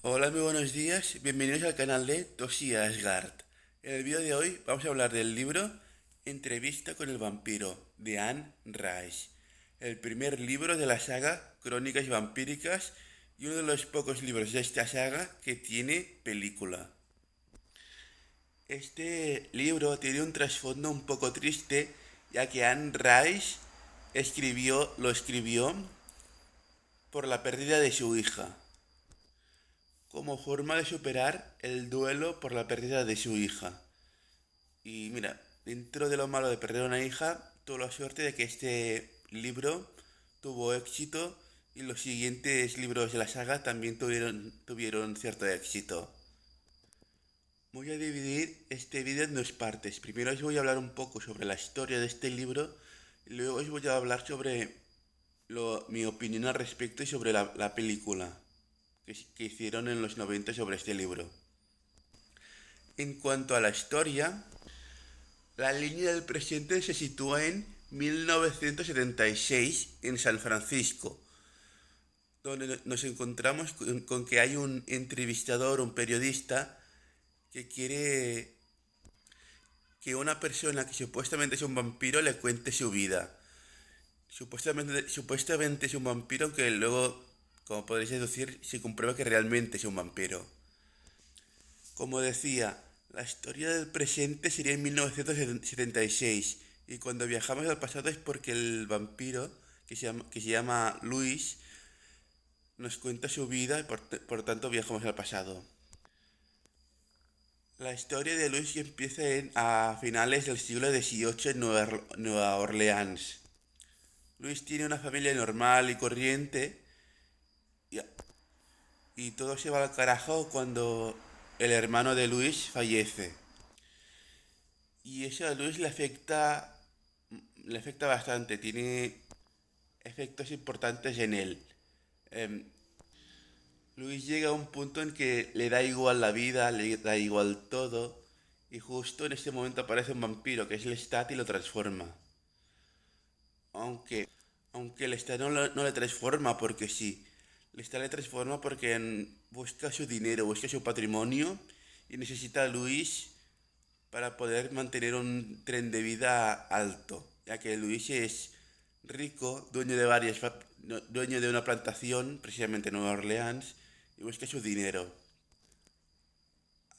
Hola, muy buenos días, bienvenidos al canal de Toshi Asgard. En el vídeo de hoy vamos a hablar del libro Entrevista con el vampiro de Anne Rice, el primer libro de la saga Crónicas Vampíricas y uno de los pocos libros de esta saga que tiene película. Este libro tiene un trasfondo un poco triste, ya que Anne Rice lo escribió por la pérdida de su hija, como forma de superar el duelo por la pérdida de su hija. Y mira, dentro de lo malo de perder una hija, tuvo la suerte de que este libro tuvo éxito y los siguientes libros de la saga también tuvieron cierto éxito. Voy a dividir este vídeo en dos partes. Primero os voy a hablar un poco sobre la historia de este libro y luego os voy a hablar sobre mi opinión al respecto y sobre la película que hicieron en los 90 sobre este libro. En cuanto a la historia, la línea del presente se sitúa en 1976 en San Francisco, donde nos encontramos con que hay un entrevistador, un periodista, que quiere que una persona que supuestamente es un vampiro le cuente su vida. Supuestamente es un vampiro, aunque luego, como podréis deducir, se comprueba que realmente es un vampiro. Como decía, la historia del presente sería en 1976 y cuando viajamos al pasado es porque el vampiro, que se llama Luis, nos cuenta su vida y por tanto viajamos al pasado. La historia de Luis empieza a finales del siglo XVIII en Nueva Orleans. Luis tiene una familia normal y corriente y, y todo se va al carajo cuando el hermano de Luis fallece. Y eso a Luis le afecta bastante, tiene efectos importantes en él. Em, Luis llega a un punto en que le da igual la vida, le da igual todo, y justo en este momento aparece un vampiro que es Lestat y lo transforma. Aunque, aunque Lestat no le transforma porque sí, Lestat le transforma porque busca su dinero, busca su patrimonio y necesita a Luis para poder mantener un tren de vida alto, ya que Luis es rico, dueño de una plantación, precisamente en Nueva Orleans, y busca su dinero.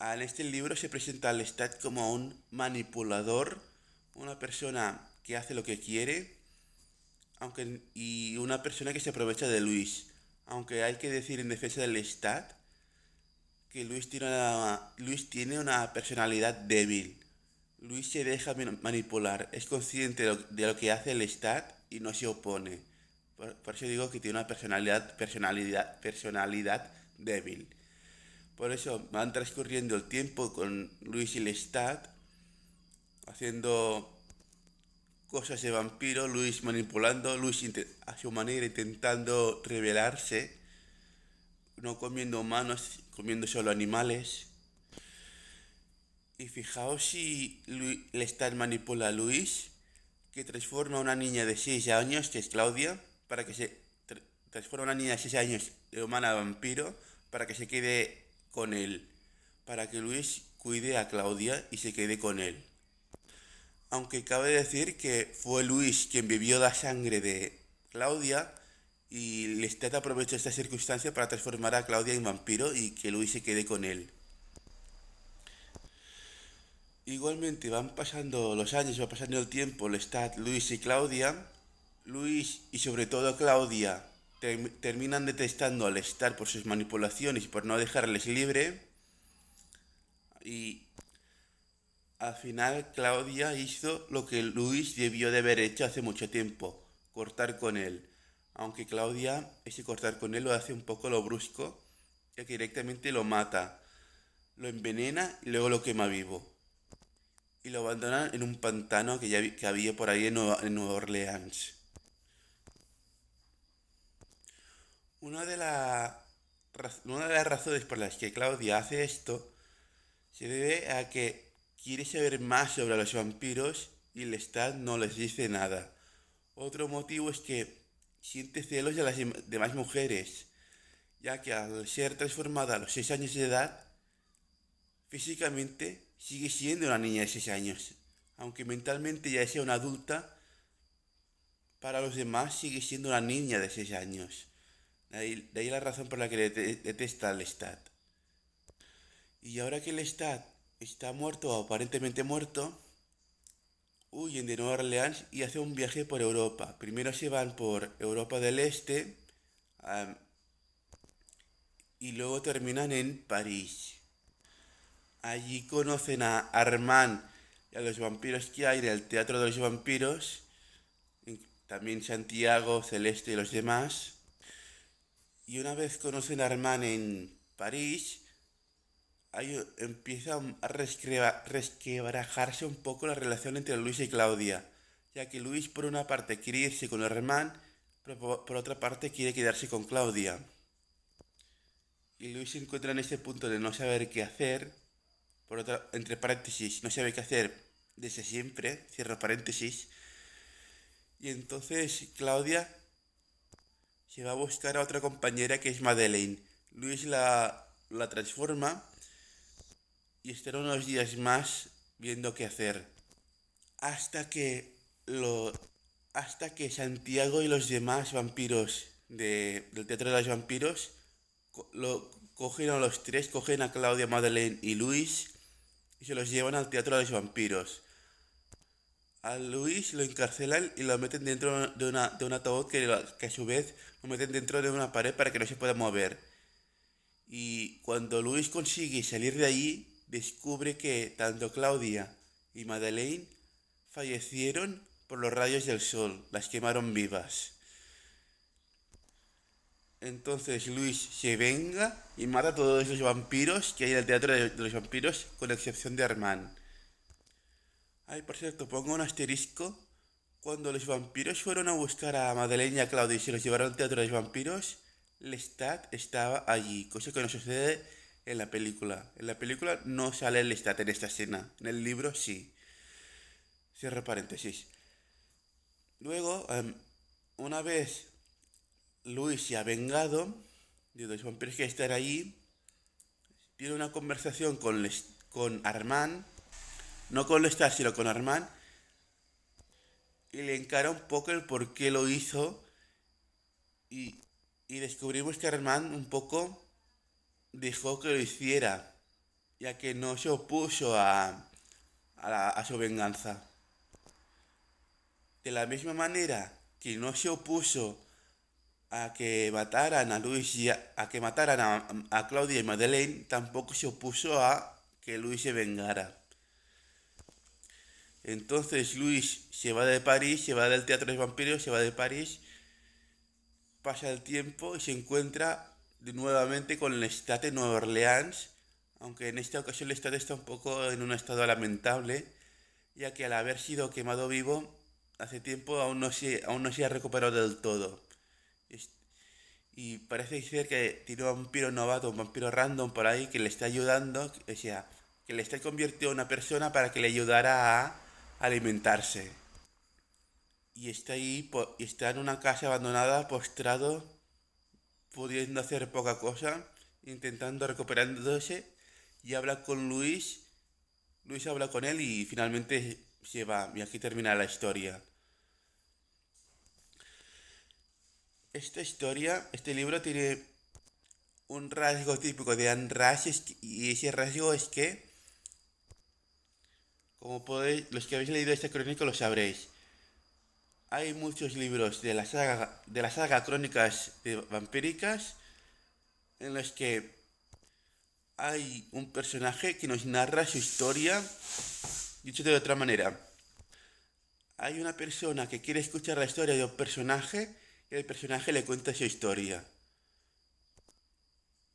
En este libro se presenta al Lestat como un manipulador, una persona que hace lo que quiere, y una persona que se aprovecha de Luis. Aunque hay que decir en defensa del Lestat que Luis tiene una personalidad débil. Luis se deja manipular, es consciente de lo que hace el Stat y no se opone. Por eso digo que tiene una personalidad débil. Por eso van transcurriendo el tiempo con Luis y el Stat, haciendo cosas de vampiro, Luis manipulando, a su manera intentando rebelarse, no comiendo humanos, comiendo solo animales. Y fijaos si Lestat manipula a Luis, que transforma a una niña de 6 años, que es Claudia, para que se transforma a una niña de 6 años de humana a vampiro, para que se quede con él, para que Luis cuide a Claudia y se quede con él. Aunque cabe decir que fue Luis quien bebió la sangre de Claudia y Lestat aprovechó esta circunstancia para transformar a Claudia en vampiro y que Luis se quede con él. Igualmente van pasando los años, va pasando el tiempo, Lestat, Luis y Claudia. Luis y sobre todo Claudia terminan detestando al Lestat por sus manipulaciones y por no dejarles libre. Y al final Claudia hizo lo que Luis debió de haber hecho hace mucho tiempo, cortar con él. Aunque Claudia, ese cortar con él lo hace un poco lo brusco, ya que directamente lo mata, lo envenena y luego lo quema vivo. Y lo abandonan en un pantano que había por ahí en Nueva Orleans. Una de, la, una de las razones por las que Claudia hace esto se debe a que quiere saber más sobre los vampiros y Lestat no les dice nada. Otro motivo es que siente celos de las demás mujeres ya que al ser transformada a los 6 años de edad, físicamente sigue siendo una niña de 6 años, aunque mentalmente ya sea una adulta, para los demás sigue siendo una niña de 6 años. De ahí la razón por la que detesta al Lestat. Y ahora que el Lestat está muerto o aparentemente muerto, huyen de Nueva Orleans y hacen un viaje por Europa. Primero se van por Europa del Este am, y luego terminan en París. Allí conocen a Armand y a los vampiros que hay en el Teatro de los Vampiros, también Santiago, Celeste y los demás. Y una vez conocen a Armand en París, ahí empieza a resquebrajarse un poco la relación entre Luis y Claudia, ya que Luis por una parte quiere irse con Armand, pero por otra parte quiere quedarse con Claudia. Y Luis se encuentra en este punto de no saber qué hacer, entre paréntesis, no sabe qué hacer desde siempre, cierro paréntesis, y entonces Claudia se va a buscar a otra compañera que es Madeleine. Luis la transforma y estará unos días más viendo qué hacer. Hasta que lo. Hasta que Santiago y los demás vampiros del Teatro de los Vampiros cogen a los tres, cogen a Claudia, Madeleine y Luis y se los llevan al Teatro de los Vampiros. A Luis lo encarcelan y lo meten dentro de un ataúd que a su vez lo meten dentro de una pared para que no se pueda mover. Y cuando Luis consigue salir de allí, descubre que tanto Claudia y Madeleine fallecieron por los rayos del sol, las quemaron vivas. Entonces Luis se venga y mata a todos los vampiros que hay en el Teatro de los Vampiros, con excepción de Armand. Ay, por cierto, pongo un asterisco. Cuando los vampiros fueron a buscar a Madeleine y a Claudia y se los llevaron al Teatro de los Vampiros, Lestat estaba allí, cosa que no sucede en la película. En la película no sale Lestat en esta escena, en el libro sí. Cierro paréntesis. Luego, una vez Luis se ha vengado de los vampiros que están allí, tiene una conversación con Armand, no con Lestat, sino con Armand, y le encara un poco el por qué lo hizo y, y descubrimos que Armand un poco dejó que lo hiciera, ya que no se opuso a su venganza. De la misma manera que no se opuso a que mataran a Luis y a que mataran a Claudia y Madeleine, tampoco se opuso a que Luis se vengara. Entonces Luis se va de París, se va del Teatro de los Vampiros, se va de París, pasa el tiempo y se encuentra nuevamente con Lestat en Nueva Orleans, aunque en esta ocasión Lestat está un poco en un estado lamentable, ya que al haber sido quemado vivo hace tiempo aún no se ha recuperado del todo. Y parece ser que tiene un vampiro novato, un vampiro random por ahí que le está ayudando, o sea, que le está convirtiendo en una persona para que le ayudara a alimentarse. Y está ahí, y está en una casa abandonada, postrado, pudiendo hacer poca cosa, intentando recuperándose, y habla con Luis. Luis habla con él y finalmente se va. Y aquí termina la historia. Este libro tiene un rasgo típico de Anne Rice, y ese rasgo es que, como podéis, los que habéis leído esta crónica lo sabréis, hay muchos libros de la saga Crónicas Vampíricas en los que hay un personaje que nos narra su historia. Dicho de otra manera, hay una persona que quiere escuchar la historia de un personaje y el personaje le cuenta su historia.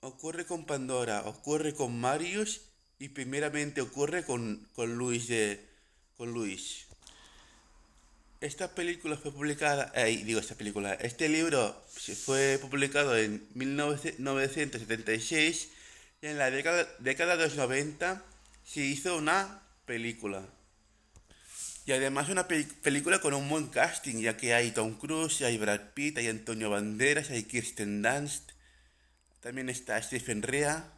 Ocurre con Pandora, ocurre con Marius y primeramente ocurre con con Luis. Esta película fue publicada, este libro fue publicado en 1976 y en la década de los 90 se hizo una película. Y además una película con un buen casting, ya que hay Tom Cruise, hay Brad Pitt, hay Antonio Banderas, hay Kirsten Dunst. también está Stephen Rea.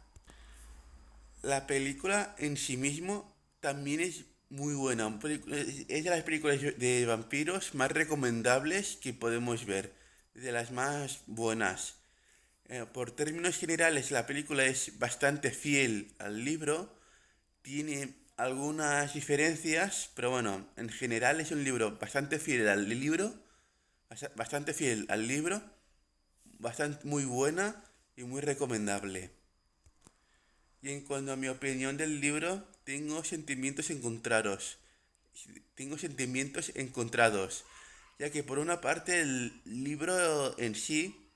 La película en sí mismo también es muy buena. Es de las películas de vampiros más recomendables que podemos ver. De las más buenas. Por términos generales, la película es bastante fiel al libro. Tiene algunas diferencias, pero bueno, en general es un libro bastante fiel al libro. Bastante fiel al libro. Bastante muy buena y muy recomendable. Y en cuanto a mi opinión del libro, tengo sentimientos encontrados. Tengo sentimientos encontrados. Ya que por una parte el libro en sí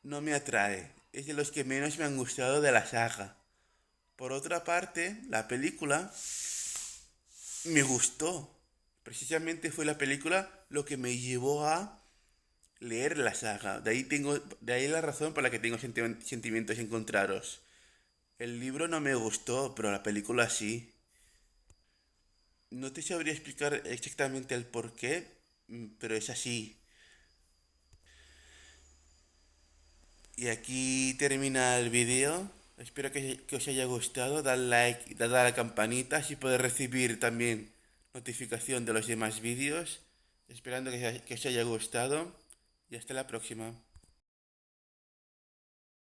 no me atrae. Es de los que menos me han gustado de la saga. Por otra parte, la película me gustó. Precisamente fue la película lo que me llevó a leer la saga. De ahí la razón por la que tengo sentimientos encontrados. El libro no me gustó, pero la película sí. No te sabría explicar exactamente el por qué, pero es así. Y aquí termina el vídeo. Espero que os haya gustado. Dale like, dale a la campanita así podéis recibir también notificación de los demás vídeos. Esperando que os haya gustado. Y hasta la próxima.